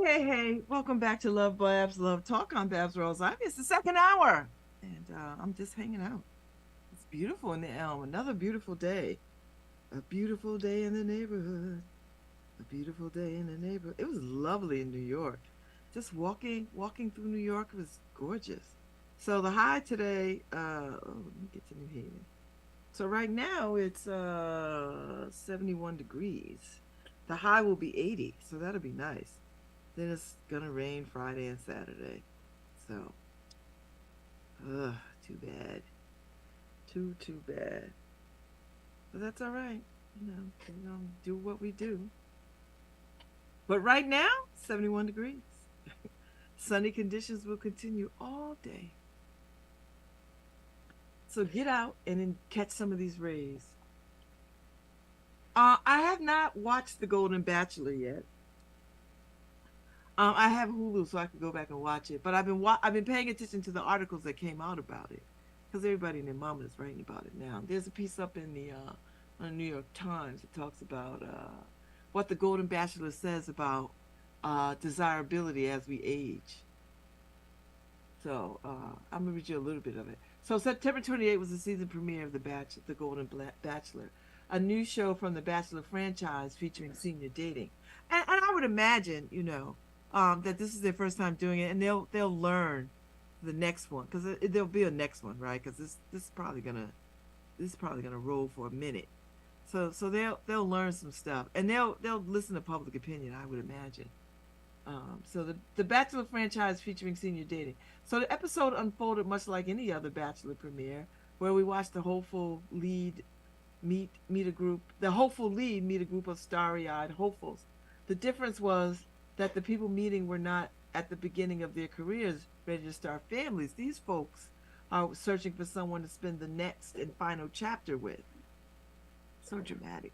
Hey, welcome back to LoveBabz, Love Talk on Babz Rawls-Ivy. It's the second hour, and I'm just hanging out. It's beautiful in the Elm. Another beautiful day. A beautiful day in the neighborhood. A beautiful day in the neighborhood. It was lovely in New York. Just walking through New York was gorgeous. So the high today, let me get to New Haven. So right now it's 71 degrees. The high will be 80, so that'll be nice. Then it's gonna rain Friday and Saturday. So, ugh, too bad. Too bad. But that's all right. We're gonna do what we do. But right now, 71 degrees. Sunny conditions will continue all day. So get out and then catch some of these rays. I have not watched The Golden Bachelor yet. I have Hulu, so I can go back and watch it. But I've been paying attention to the articles that came out about it, because everybody and their mama is writing about it now. There's a piece up in the on the New York Times that talks about what the Golden Bachelor says about desirability as we age. So I'm gonna read you a little bit of it. So September 28th was the season premiere of The Golden Bachelor, a new show from the Bachelor franchise featuring senior dating. And I would imagine, that this is their first time doing it, and they'll learn the next one, because there'll be a next one, right? Because this is probably gonna roll for a minute. So they'll learn some stuff, and they'll listen to public opinion, I would imagine. So the Bachelor franchise featuring senior dating. So the episode unfolded much like any other Bachelor premiere, where we watched the hopeful lead meet a group of starry-eyed hopefuls. The difference was that the people meeting were not at the beginning of their careers ready to start families. These folks are searching for someone to spend the next and final chapter with. So dramatic.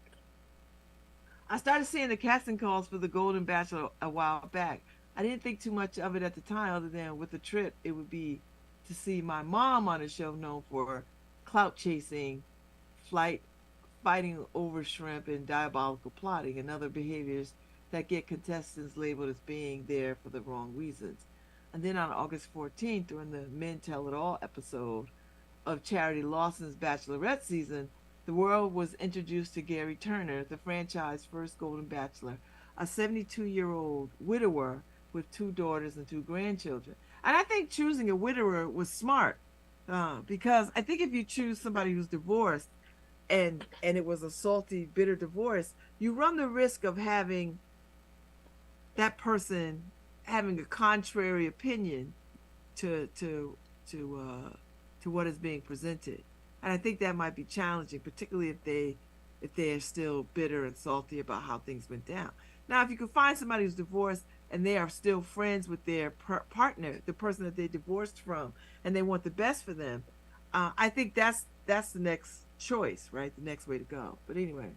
I started seeing the casting calls for The Golden Bachelor a while back. I didn't think too much of it at the time, other than with the trip, it would be to see my mom on a show known for clout chasing, flight, fighting over shrimp, and diabolical plotting and other behaviors that get contestants labeled as being there for the wrong reasons. And then on August 14th, during the Men Tell It All episode of Charity Lawson's Bachelorette season, the world was introduced to Gary Turner, the franchise's first Golden Bachelor, a 72-year-old widower with two daughters and two grandchildren. And I think choosing a widower was smart, because I think if you choose somebody who's divorced, and it was a salty, bitter divorce, you run the risk of having that person having a contrary opinion to to to what is being presented. And I think that might be challenging, particularly if they are still bitter and salty about how things went down. Now, if you can find somebody who's divorced and they are still friends with their partner, the person that they divorced from, and they want the best for them, I think that's the next choice, right? The next way to go. But anyway,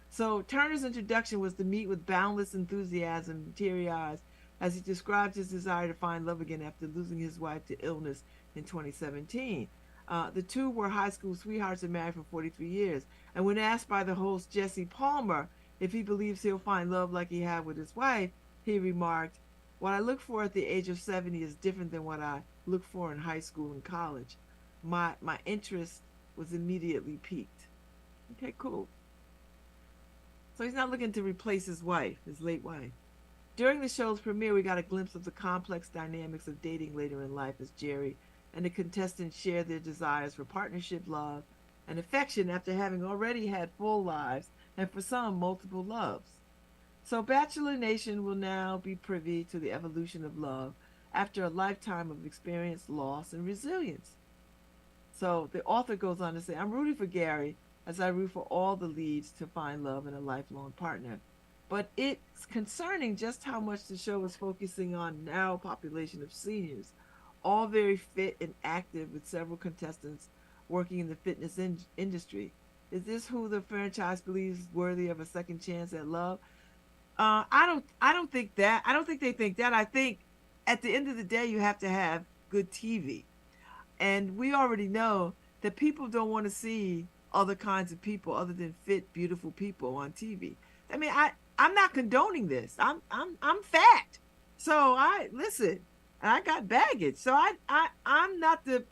so Turner's introduction was to meet with boundless enthusiasm and teary eyes as he described his desire to find love again after losing his wife to illness in 2017. The two were high school sweethearts and married for 43 years. And when asked by the host Jesse Palmer if he believes he'll find love like he had with his wife, he remarked, "What I look for at the age of 70 is different than what I looked for in high school and college. My interest was immediately piqued." Okay, cool. So he's not looking to replace his wife, his late wife. During the show's premiere, we got a glimpse of the complex dynamics of dating later in life as Jerry and the contestants share their desires for partnership, love, and affection after having already had full lives and for some multiple loves. So Bachelor Nation will now be privy to the evolution of love after a lifetime of experience, loss, and resilience. So the author goes on to say, "I'm rooting for Gary as I root for all the leads to find love and a lifelong partner. But it's concerning just how much the show is focusing on now population of seniors, all very fit and active with several contestants working in the fitness industry. Is this who the franchise believes is worthy of a second chance at love?" I don't think that. I don't think they think that. I think at the end of the day, you have to have good TV. And we already know that people don't want to see other kinds of people other than fit, beautiful people on TV. I mean, I'm not condoning this. I'm fat. So I listen. I got baggage. So I'm not the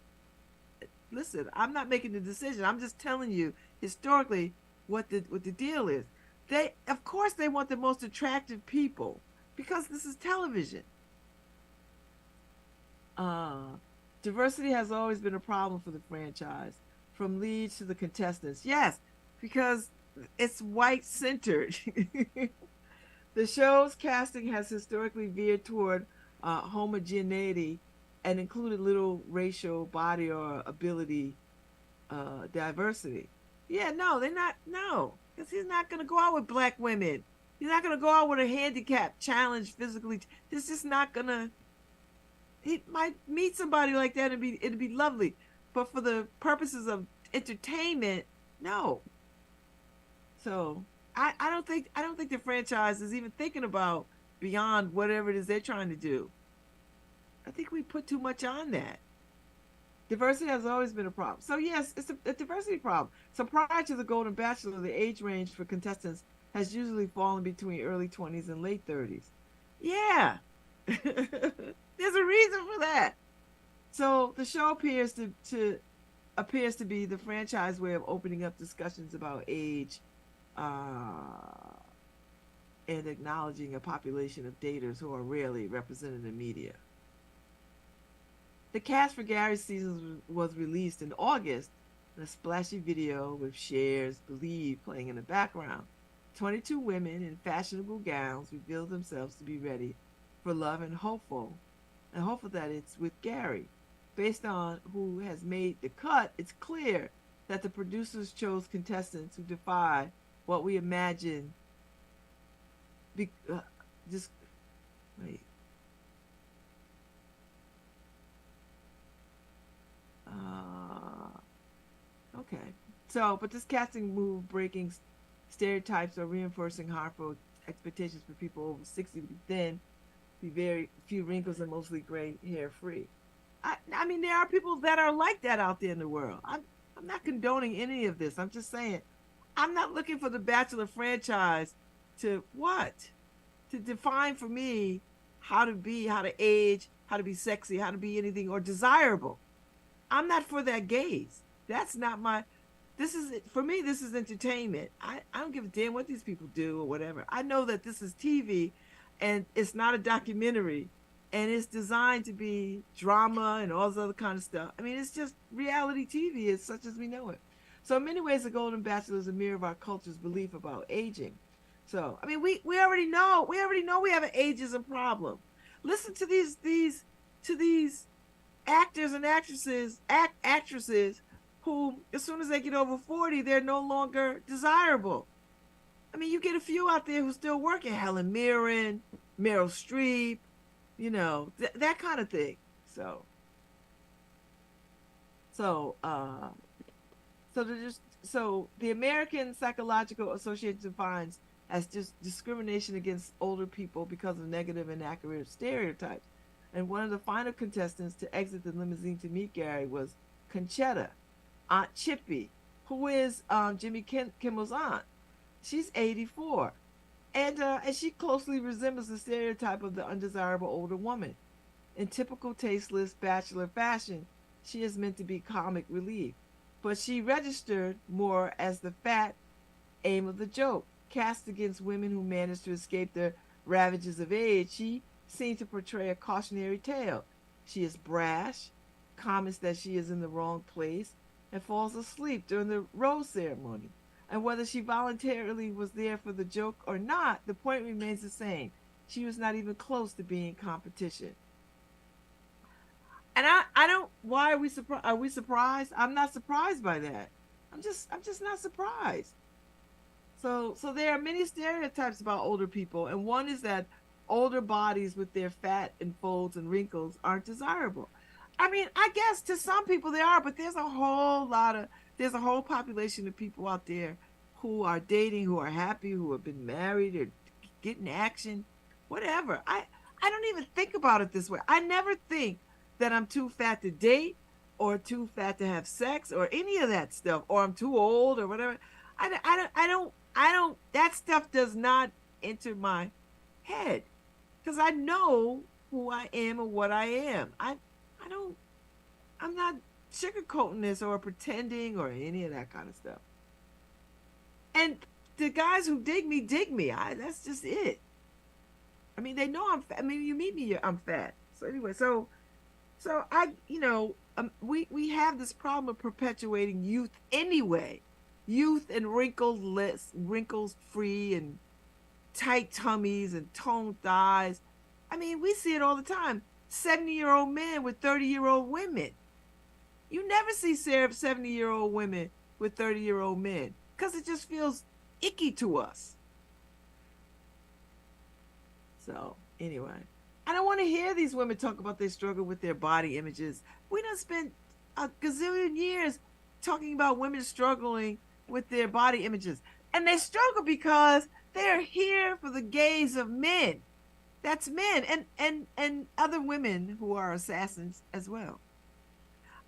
listen. I'm not making the decision. I'm just telling you historically what the deal is. They of course they want the most attractive people because this is television. Uh, Diversity has always been a problem for the franchise, from leads to the contestants. Yes, because it's white centered. The show's casting has historically veered toward homogeneity and included little racial, body, or ability diversity. Yeah, no, they're not. No, because he's not going to go out with black women. He's not going to go out with a handicapped, challenged physically. This is not going to. He might meet somebody like that and it'd be lovely, but for the purposes of entertainment, no. So I don't think the franchise is even thinking about beyond whatever it is they're trying to do. I think we put too much on that. Diversity has always been a problem. So yes, it's a diversity problem. So prior to the Golden Bachelor, the age range for contestants has usually fallen between early 20s and late 30s. Yeah. There's a reason for that. So the show appears to be the franchise way of opening up discussions about age, uh, and acknowledging a population of daters who are rarely represented in the media. The cast for Gary's season was released in August in a splashy video with Cher's Believe playing in the background. 22 women in fashionable gowns revealed themselves to be ready for love and hopeful that it's with Gary. Based on who has made the cut, it's clear that the producers chose contestants who defy what we imagine. Be, just wait. Okay. So, but this casting move breaking stereotypes or reinforcing harmful expectations for people over 60 to be thin, be very few wrinkles, and mostly gray hair free. I mean, there are people that are like that out there in the world. I'm not condoning any of this. I'm just saying, I'm not looking for the Bachelor franchise to what? To define for me how to be, how to age, how to be sexy, how to be anything or desirable. I'm not for that gaze. That's not my. This is for me. This is entertainment. I don't give a damn what these people do or whatever. I know that this is TV, and it's not a documentary, and it's designed to be drama and all this other kind of stuff. I mean, it's just reality TV, as such as we know it. So in many ways, the Golden Bachelor is a mirror of our culture's belief about aging. So I mean, we already know we have an ageism problem. Listen to these actors and actresses who, as soon as they get over 40, they're no longer desirable. I mean, you get a few out there who still working. Helen Mirren, Meryl Streep, that kind of thing. So, so, uh, so the American Psychological Association defines as just discrimination against older people because of negative and inaccurate stereotypes. And one of the final contestants to exit the limousine to meet Gary was Conchetta, Aunt Chippy, who is Jimmy Kimmel's aunt. She's 84, and she closely resembles the stereotype of the undesirable older woman. In typical tasteless bachelor fashion, she is meant to be comic relief, but she registered more as the fat aim of the joke. Cast against women who manage to escape the ravages of age, she seemed to portray a cautionary tale. She is brash, comments that she is in the wrong place, and falls asleep during the rose ceremony. And whether she voluntarily was there for the joke or not, the point remains the same. She was not even close to being competition. And I don't. Why are we surprised? Are we surprised? I'm not surprised by that. I'm just not surprised. So there are many stereotypes about older people, and one is that older bodies with their fat and folds and wrinkles aren't desirable. I mean, I guess to some people they are, but there's a whole population of people out there who are dating, who are happy, who have been married or getting action, whatever. I don't even think about it this way. I never think that I'm too fat to date or too fat to have sex or any of that stuff, or I'm too old or whatever. I don't, that stuff does not enter my head. because I know who I am and what I am. I don't. I'm not sugarcoating this or pretending or any of that kind of stuff. And the guys who dig me dig me. That's just it. I mean, they know I'm fat. I mean, you meet me, I'm fat. So anyway, so we have this problem of perpetuating youth anyway, youth and wrinkles free, and tight tummies and toned thighs. I mean, we see it all the time. 70-year-old men with 30-year-old women. You never see 70-year-old women with 30-year-old men because it just feels icky to us. So anyway, I don't want to hear these women talk about their struggle with their body images. We done spent a gazillion years talking about women struggling with their body images. And they struggle because they're here for the gaze of men. That's men and other women who are assassins as well.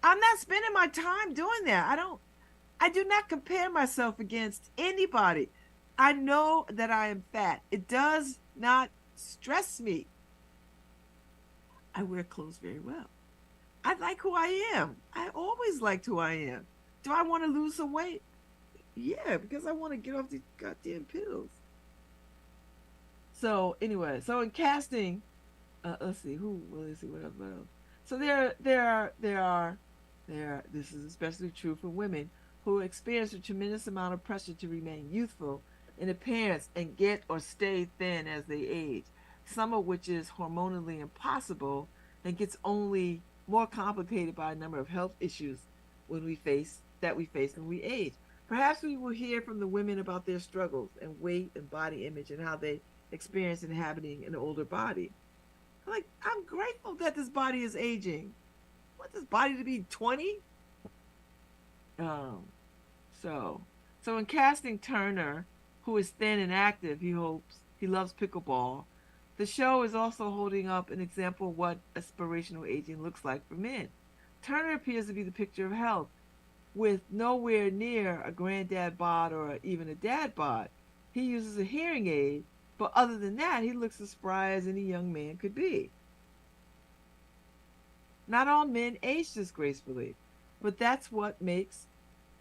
I'm not spending my time doing that. I do not compare myself against anybody. I know that I am fat. It does not stress me. I wear clothes very well. I like who I am. I always liked who I am. Do I want to lose some weight? Yeah, because I want to get off these goddamn pills. So anyway, so in casting, let's see what else. So this is especially true for women who experience a tremendous amount of pressure to remain youthful in appearance and get or stay thin as they age, some of which is hormonally impossible and gets only more complicated by a number of health issues we face when we age. Perhaps we will hear from the women about their struggles and weight and body image and how they experience inhabiting an older body. Like, I'm grateful that this body is aging. I want this body to be 20. Um, so in casting Turner, who is thin and active, he loves pickleball. The show is also holding up an example of what aspirational aging looks like for men. Turner appears to be the picture of health, with nowhere near a granddad bod or even a dad bod. He uses a hearing aid, but other than that, he looks as spry as any young man could be. Not all men age this gracefully, but that's what makes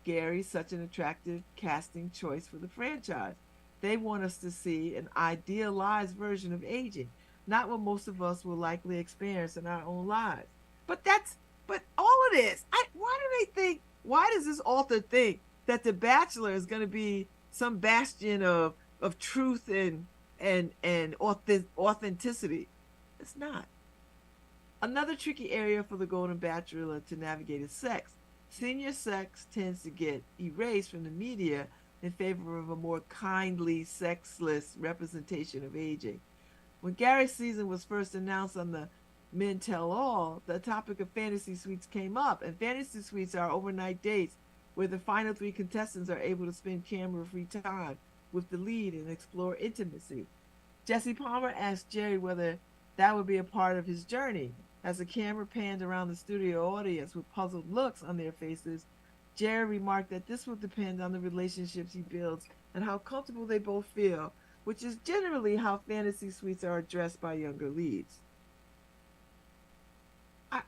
Gary such an attractive casting choice for the franchise. They want us to see an idealized version of aging, not what most of us will likely experience in our own lives. But all of this, why does this author think that The Bachelor is going to be some bastion of truth and authenticity? It's not. Another tricky area for the Golden Bachelor to navigate is sex. Senior sex tends to get erased from the media in favor of a more kindly, sexless representation of aging. When Gary's season was first announced on the Men Tell All, the topic of fantasy suites came up, and fantasy suites are overnight dates where the final three contestants are able to spend camera-free time with the lead and explore intimacy. Jesse Palmer asked Jerry whether that would be a part of his journey. As the camera panned around the studio audience with puzzled looks on their faces, Jerry remarked that this will depend on the relationships he builds and how comfortable they both feel, which is generally how fantasy suites are addressed by younger leads. I'm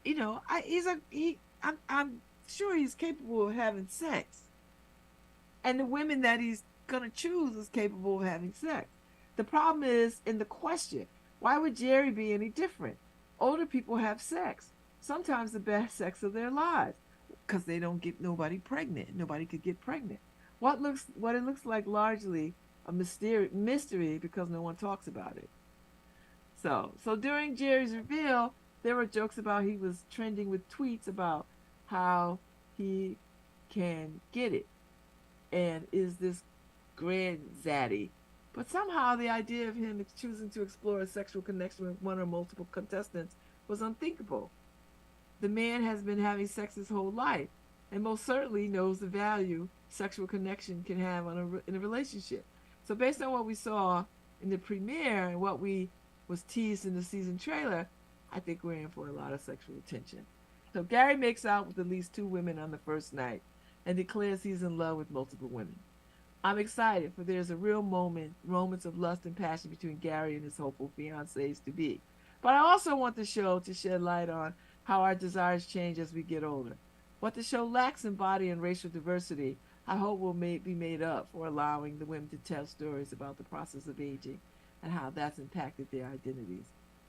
sure he's capable of having sex, and the women that he's gonna choose is capable of having sex. The problem is in the question: why would Jerry be any different? Older people have sex, sometimes the best sex of their lives, because they don't get nobody pregnant. Nobody could get pregnant. What it looks like largely a mystery because no one talks about it. So during Jerry's reveal, there were jokes about he was trending with tweets about how he can get it and is this grand zaddy. But somehow the idea of him choosing to explore a sexual connection with one or multiple contestants was unthinkable. The man has been having sex his whole life and most certainly knows the value sexual connection can have in a relationship. So based on what we saw in the premiere and what was teased in the season trailer, I think we're in for a lot of sexual attention. So Gary makes out with at least 2 women on the first night and declares he's in love with multiple women. I'm excited, for there's a real moments of lust and passion between Gary and his hopeful fiancées to be. But I also want the show to shed light on how our desires change as we get older. What the show lacks in body and racial diversity, I hope will be made up for allowing the women to tell stories about the process of aging and how that's impacted their identities.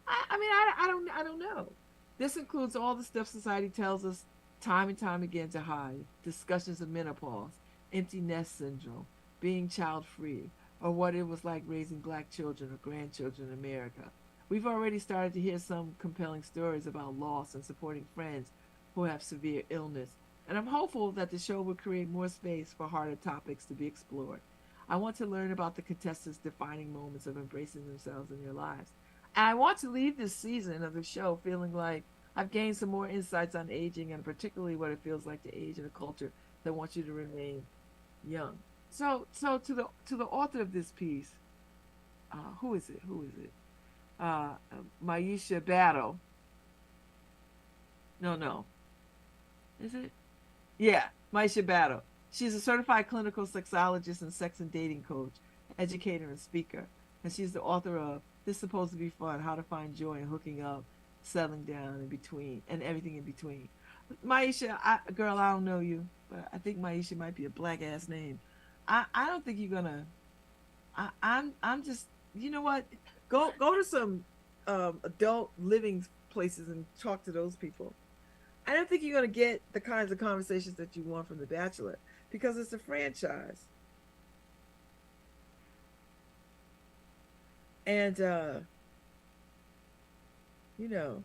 I don't know. This includes all the stuff society tells us time and time again to hide: discussions of menopause, empty nest syndrome, being child free, or what it was like raising black children or grandchildren in America. We've already started to hear some compelling stories about loss and supporting friends who have severe illness, and I'm hopeful that the show will create more space for harder topics to be explored. I want to learn about the contestants' defining moments of embracing themselves in their lives. And I want to leave this season of the show feeling like I've gained some more insights on aging, and particularly what it feels like to age in a culture that wants you to remain young. So to the author of this piece, who is it? Who is it? Maisha Battle. No, no. Is it? Yeah, Maisha Battle. She's a certified clinical sexologist and sex and dating coach, educator and speaker. And she's the author of This Supposed to Be Fun: How to Find Joy in Hooking Up, Settling Down in Between, and Everything in Between. Maisha, girl, I don't know you, but I think Maisha might be a black ass name. I don't think you're gonna. I'm just, you know what? Go to some adult living places and talk to those people. I don't think you're gonna get the kinds of conversations that you want from The Bachelor, because it's a franchise, and you know,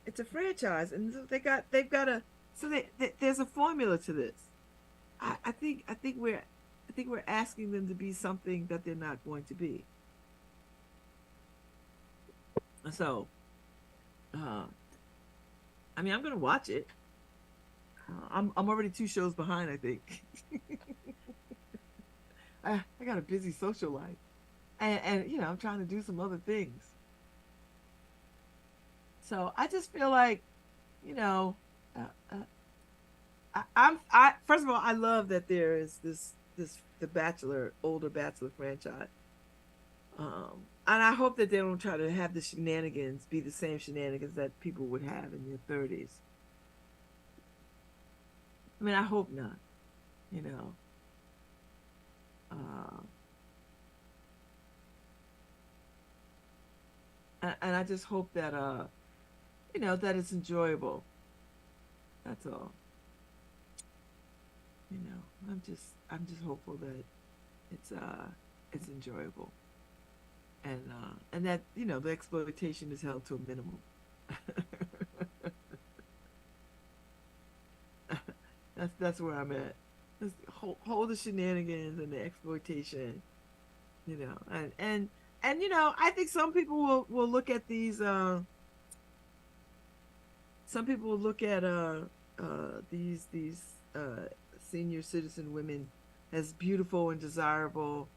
it's a franchise, and so they've got a so there's a formula to this. I think we're asking them to be something that they're not going to be. So, uh, I'm gonna watch it. I'm already 2 shows behind, I think. I got a busy social life, and I'm trying to do some other things. So I just feel like, you know, uh, uh, I first of all, I love that there is this the Bachelor, older Bachelor franchise. And I hope that they don't try to have the shenanigans be the same shenanigans that people would have in their 30s. I hope not. You know, uh, and I just hope that that it's enjoyable. That's all. I'm just hopeful that it's uh it's enjoyable, and that the exploitation is held to a minimum. That's where I'm at. Just hold the shenanigans and the exploitation, and I think some people will look at these. Some people will look at these senior citizen women as beautiful and desirable,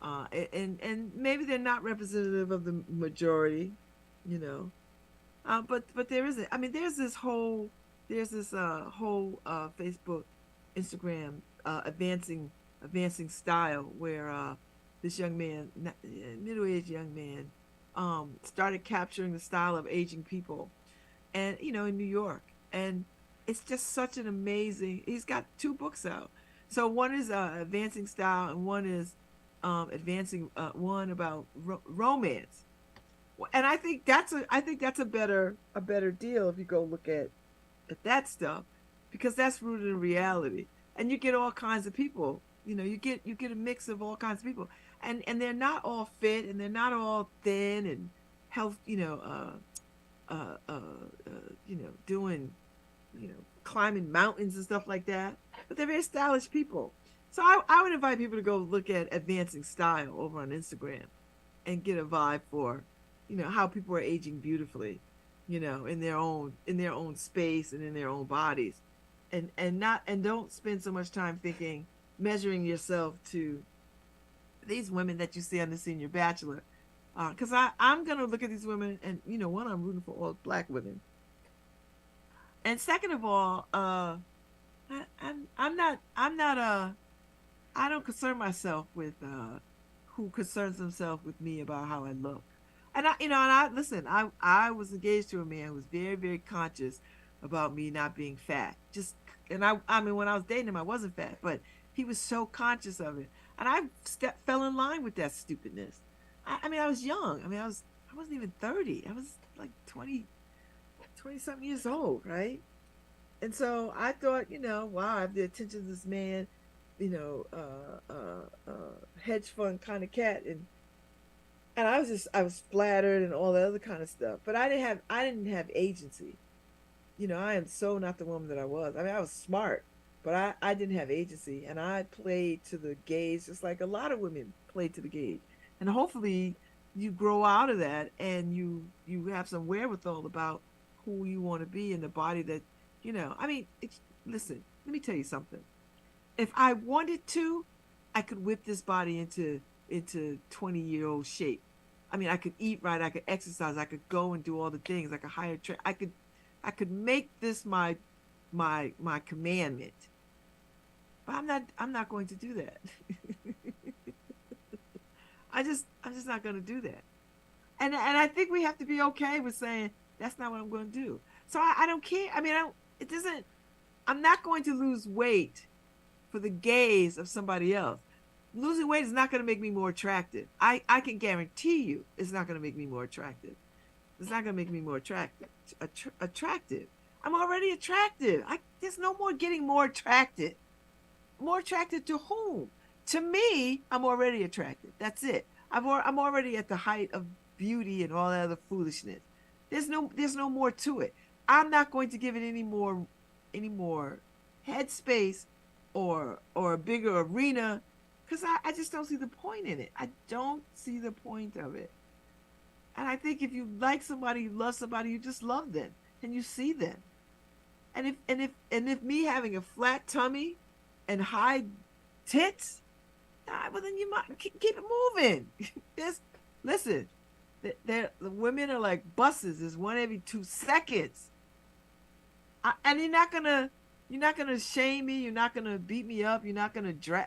and maybe they're not representative of the majority, you know. But there isn't. There's this whole Facebook, Instagram advancing style where this young man, middle-aged young man, started capturing the style of aging people, and in New York, and it's just such an amazing. He's got 2 books out. So one is advancing style, and one is advancing one about romance. And I think that's a better deal if you go look at that stuff, because that's rooted in reality, and you get all kinds of people. You get a mix of all kinds of people, and they're not all fit, and they're not all thin and health. Doing climbing mountains and stuff like that, but they're very stylish people. So I would invite people to go look at advancing style over on Instagram and get a vibe for how people are aging beautifully, in their own space and in their own bodies, and don't spend so much time thinking, measuring yourself to these women that you see on the Senior Bachelor, because I'm gonna look at these women, and one, I'm rooting for all black women, and second of all, I'm not I don't concern myself with who concerns himself with me about how I look. And I listen, I was engaged to a man who was very, very conscious about me not being fat. Just and I mean when I was dating him, I wasn't fat, but he was so conscious of it. And fell in line with that stupidness. I mean, I was young. I mean, I wasn't even 30. I was like 20 something years old, right? And so I thought, wow, I have the attention of this man, hedge fund kind of cat, and I was flattered and all the other kind of stuff. But I didn't have agency. I am so not the woman that I was. I mean, I was smart, but I didn't have agency, and I played to the gaze just like a lot of women play to the gaze. And hopefully, you grow out of that, and you have some wherewithal about who you want to be in the body that I mean, listen. Let me tell you something. If I wanted to, I could whip this body into 20-year-old shape. I mean, I could eat right, I could exercise, I could go and do all the things, I could I could make this my commandment. But I'm not going to do that. I'm just not going to do that. And I think we have to be okay with saying that's not what I'm going to do. So I don't care. I mean, it doesn't I'm not going to lose weight for the gaze of somebody else. Losing weight is not going to make me more attractive. I can guarantee you it's not going to make me more attractive. It's not going to make me more attractive. I'm already attractive. There's no more getting more attractive. More attractive to whom? To me, I'm already attractive. That's it. I'm already at the height of beauty and all that other foolishness. There's no more to it. I'm not going to give it any more headspace or a bigger arena because I just don't see the point in it. I don't see the point of it. And I think if you like somebody, you love somebody, you just love them and you see them. And if me having a flat tummy and high tits, well then you might keep it moving. There's listen, the women are like buses. There's one every 2 seconds, and you're not gonna shame me. You're not gonna beat me up. You're not gonna drag.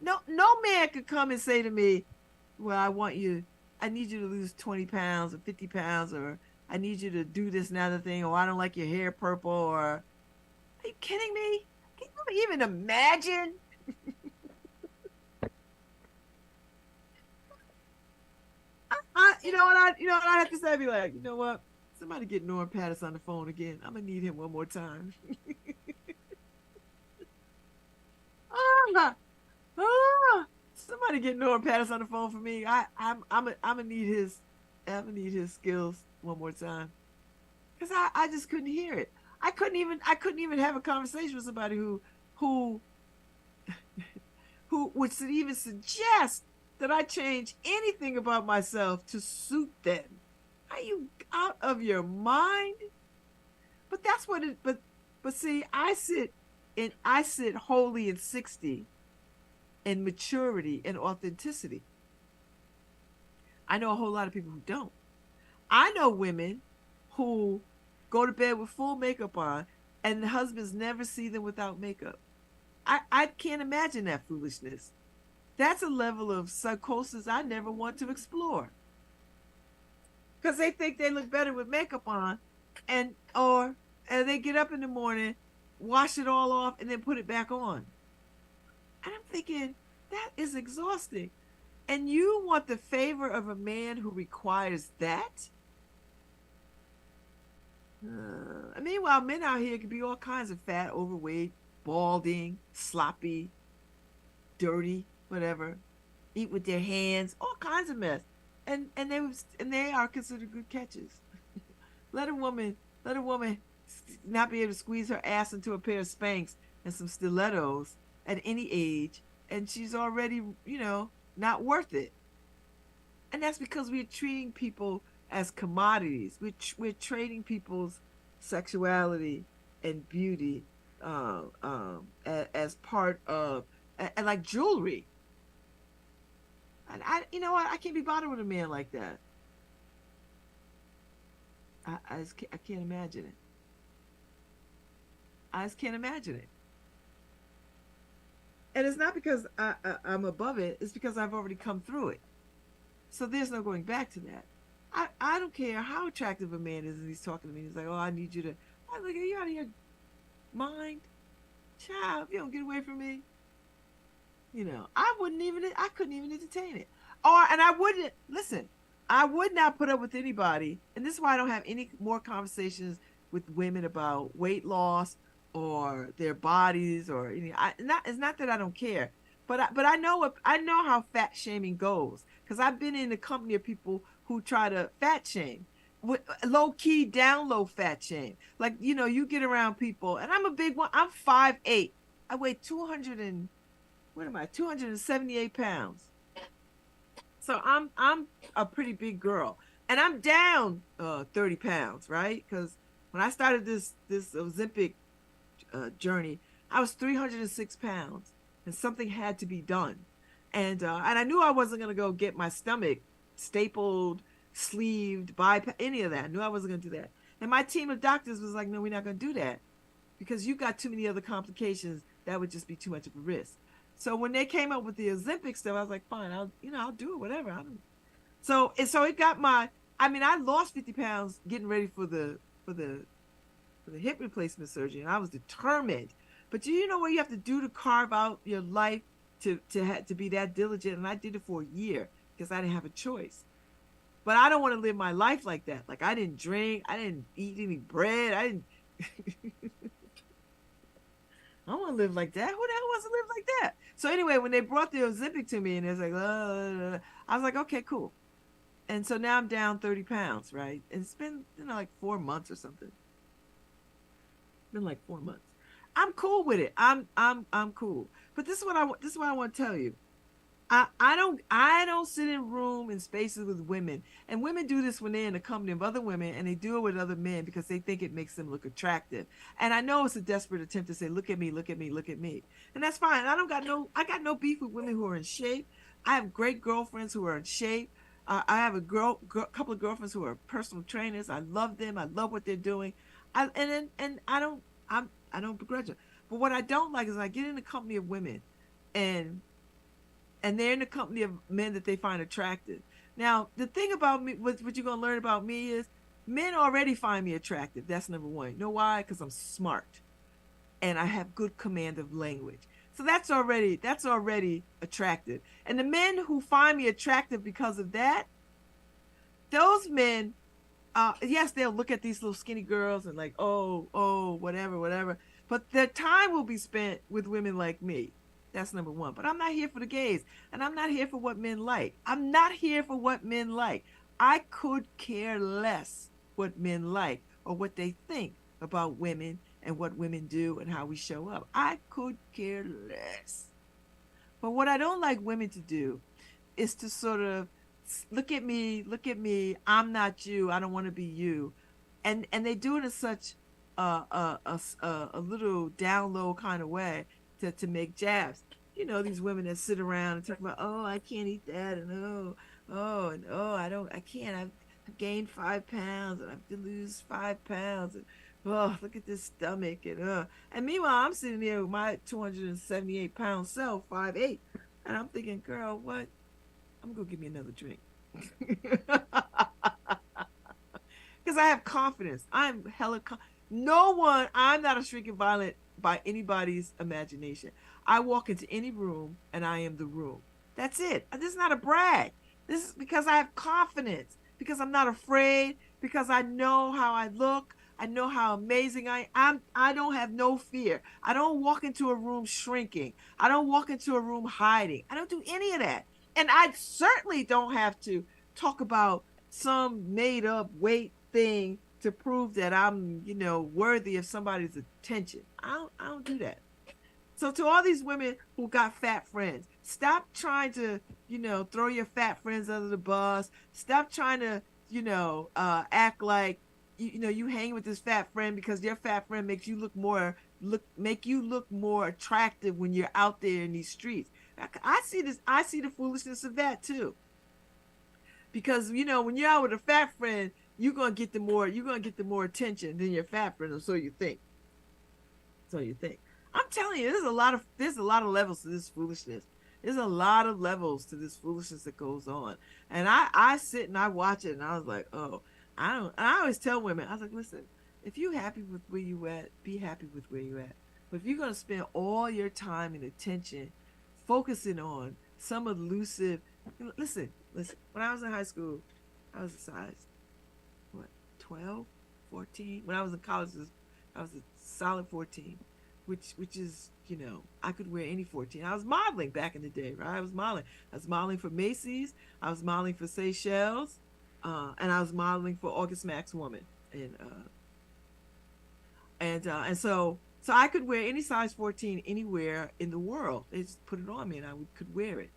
No man could come and say to me, "Well, I need you to lose 20 pounds or 50 pounds, or I need you to do this and other thing, or I don't like your hair purple, or are you kidding me? Can you even imagine? I have to say, I'd be like, you know what? Somebody get Norm Pattis on the phone again. I'm gonna need him one more time. ah, somebody get Norm Pattis on the phone for me. I'm gonna need his skills one more time because I just couldn't hear it. I couldn't even have a conversation with somebody who who would even suggest that I change anything about myself to suit them. Are you out of your mind? But that's what it. But see, I sit wholly in 60 in maturity and authenticity. I know a whole lot of people who don't. I know women who go to bed with full makeup on, and the husbands never see them without makeup. I can't imagine that foolishness. That's a level of psychosis I never want to explore because they think they look better with makeup on, and they get up in the morning, wash it all off, and then put it back on. And I'm thinking that is exhausting. And you want the favor of a man who requires that? Meanwhile, men out here can be all kinds of fat, overweight, balding, sloppy, dirty, whatever, eat with their hands, all kinds of mess, and they are considered good catches. Let a woman not be able to squeeze her ass into a pair of Spanx and some stilettos at any age, and she's already not worth it. And that's because we're treating people as commodities. We're trading people's sexuality and beauty as part of and like jewelry. And I can't be bothered with a man like that. I can't imagine it. I just can't imagine it. And it's not because I'm above it. It's because I've already come through it. So there's no going back to that. I don't care how attractive a man is and he's talking to me. He's like, oh, I need you to. I'm like, are you out of your mind? Child, if you don't get away from me, I couldn't even entertain it. And I wouldn't, listen, I would not put up with anybody. And this is why I don't have any more conversations with women about weight loss or their bodies or any. It's not that I don't care, but I know how fat shaming goes because I've been in the company of people who try to fat shame, with low key, down low fat shame. Like you get around people, and I'm a big one. I'm 5'8". I weigh 200 and what am I? 278 pounds. So I'm a pretty big girl, and I'm down 30 pounds, right? Because when I started this Ozempic journey, I was 306 pounds, and something had to be done, and I knew I wasn't gonna go get my stomach stapled, sleeved, bypass any of that. I knew I wasn't gonna do that, and my team of doctors was like, "No, we're not gonna do that because you got too many other complications. That would just be too much of a risk." So when they came up with the Ozempic stuff, I was like, "Fine, I'll do it, whatever." So it got my. I mean, I lost 50 pounds getting ready for the hip replacement surgery, and I was determined. But you know what you have to do to carve out your life to be that diligent, and I did it for a year because I didn't have a choice. But I don't want to live my life like that. Like I didn't drink, I didn't eat any bread, I didn't. I don't want to live like that. Who the hell wants to live like that? So anyway, when they brought the Ozempic to me and it was like, I was like, okay, cool. And so now I'm down 30 pounds, right? And it's been like 4 months or something. It's been like 4 months. I'm cool with it. I'm cool. But this is what I want to tell you. I don't sit in room and spaces with women. And women do this when they're in the company of other women and they do it with other men because they think it makes them look attractive. And I know it's a desperate attempt to say, look at me, look at me, look at me. And that's fine. I got no beef with women who are in shape. I have great girlfriends who are in shape. I have a couple of girlfriends who are personal trainers. I love them. I love what they're doing. I don't begrudge them. But what I don't like is I get in the company of women and they're in the company of men that they find attractive. Now, the thing about me, what you're going to learn about me is men already find me attractive. That's number one. You know why? Because I'm smart and I have good command of language. So that's already attractive. And the men who find me attractive because of that, those men, yes, they'll look at these little skinny girls and like, oh, whatever, whatever. But their time will be spent with women like me. That's number one. But I'm not here for the gays. And I'm not here for what men like. I'm not here for what men like. I could care less what men like or what they think about women and what women do and how we show up. I could care less. But what I don't like women to do is to sort of look at me, I'm not you, I don't want to be you. And they do it in such a little down low kind of way to make jabs. These women that sit around and talk about, oh, I can't eat that, and and oh, I can't. I've gained 5 pounds, and I have to lose 5 pounds, and oh, look at this stomach, and meanwhile, I'm sitting there with my 278 pound self, 5'8", and I'm thinking, girl, what? I'm gonna give me another drink. Because I have confidence. I'm hella. No one. I'm not a shrinking violet by anybody's imagination. I walk into any room and I am the room. That's it. This is not a brag. This is because I have confidence. Because I'm not afraid. Because I know how I look. I know how amazing I am. I don't have no fear. I don't walk into a room shrinking. I don't walk into a room hiding. I don't do any of that. And I certainly don't have to talk about some made up weight thing to prove that I'm, worthy of somebody's attention. I don't do that. So to all these women who got fat friends, stop trying to, throw your fat friends under the bus. Stop trying to, act like, you hang with this fat friend because your fat friend makes you make you look more attractive when you're out there in these streets. I see this. I see the foolishness of that too. Because when you're out with a fat friend, you're gonna get the more attention than your fat friend, or so you think. So you think. I'm telling you, there's a lot of levels to this foolishness. There's a lot of levels to this foolishness that goes on. And I sit and I watch it and I was like, oh, I don't I always tell women, I was like, listen, if you happy with where you at, be happy with where you at. But if you're gonna spend all your time and attention focusing on some elusive listen, when I was in high school, I was a size what, 12, 14. When I was in college, I was a solid 14, which is, I could wear any 14. I was modeling back in the day, right? I was modeling for Macy's, I was modeling for Seychelles, and I was modeling for August Max Woman, and so I could wear any size 14 anywhere in the world. They just put it on me and could wear it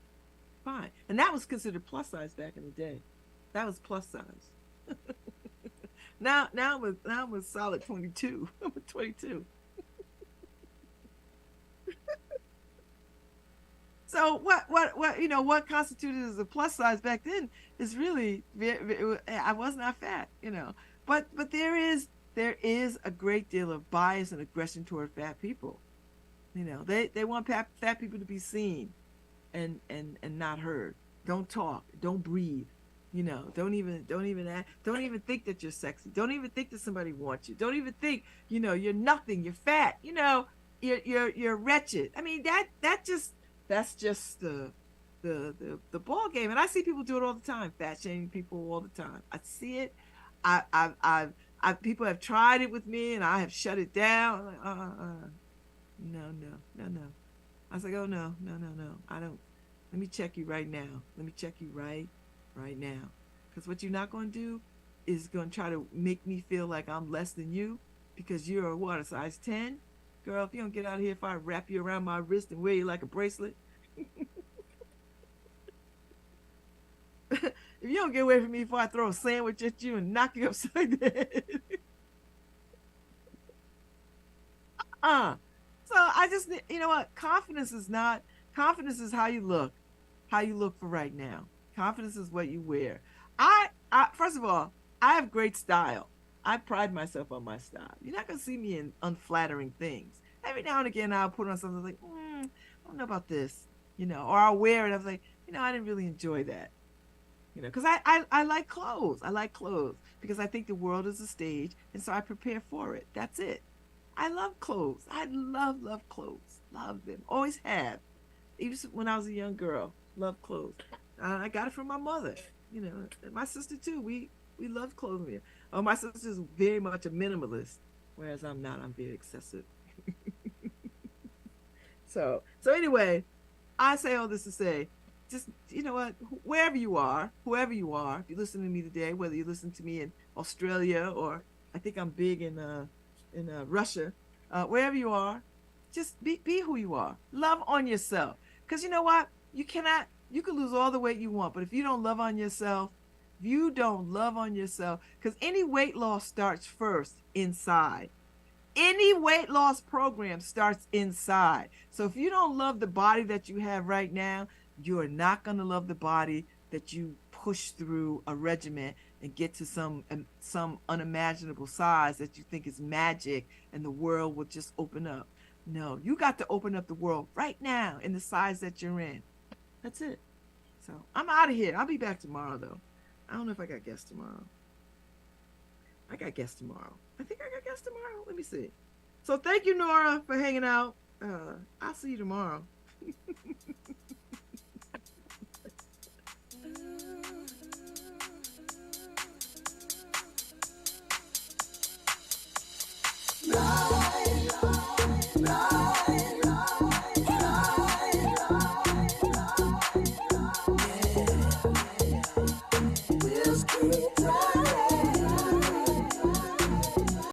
fine, and that was considered plus size back in the day. That was plus size. Now I'm a solid 22. I'm a 22. So what constituted as a plus size back then is really I was not fat. But there is a great deal of bias and aggression toward fat people. They want fat people to be seen and not heard. Don't talk, don't breathe. Don't even think that you're sexy. Don't even think that somebody wants you. Don't even think, you're nothing, you're fat, you're wretched. I mean, that's just the ball game. And I see people do it all the time, fat shaming people all the time. I see it. People have tried it with me and I have shut it down. I'm like, no, no, no, no. I was like, oh no, no, no, no. I don't. Let me check you right now. Let me check you right now. Because what you're not going to do is going to try to make me feel like I'm less than you because you're what, a size 10? Girl, if you don't get out of here, if I wrap you around my wrist and wear you like a bracelet. If you don't get away from me before I throw a sandwich at you and knock you upside the head. So I just, what? Confidence is how you look for right now. Confidence is what you wear. I first of all, I have great style. I pride myself on my style. You're not gonna see me in unflattering things. Every now and again, I'll put on something like, I don't know about this, or I'll wear it. I was like, I didn't really enjoy that, because I like clothes. I like clothes because I think the world is a stage, and so I prepare for it. That's it. I love clothes. I love clothes. Love them. Always have. Even when I was a young girl, love clothes. I got it from my mother. My sister too. We love clothing. Oh, my sister's very much a minimalist, whereas I'm not. I'm very excessive. So anyway, I say all this to say, just what, wherever you are, whoever you are, if you listen to me today, whether you listen to me in Australia or I think I'm big in Russia, wherever you are, just be who you are. Love on yourself, because you know what, you can lose all the weight you want, but if you don't love on yourself, because any weight loss starts first inside. Any weight loss program starts inside. So if you don't love the body that you have right now, you are not going to love the body that you push through a regimen and get to some unimaginable size that you think is magic and the world will just open up. No, you got to open up the world right now in the size that you're in. That's it. So I'm out of here. I'll be back tomorrow, though. I don't know if I got guests tomorrow. I got guests tomorrow. I think I got guests tomorrow. Let me see. So thank you, Nora, for hanging out. I'll see you tomorrow.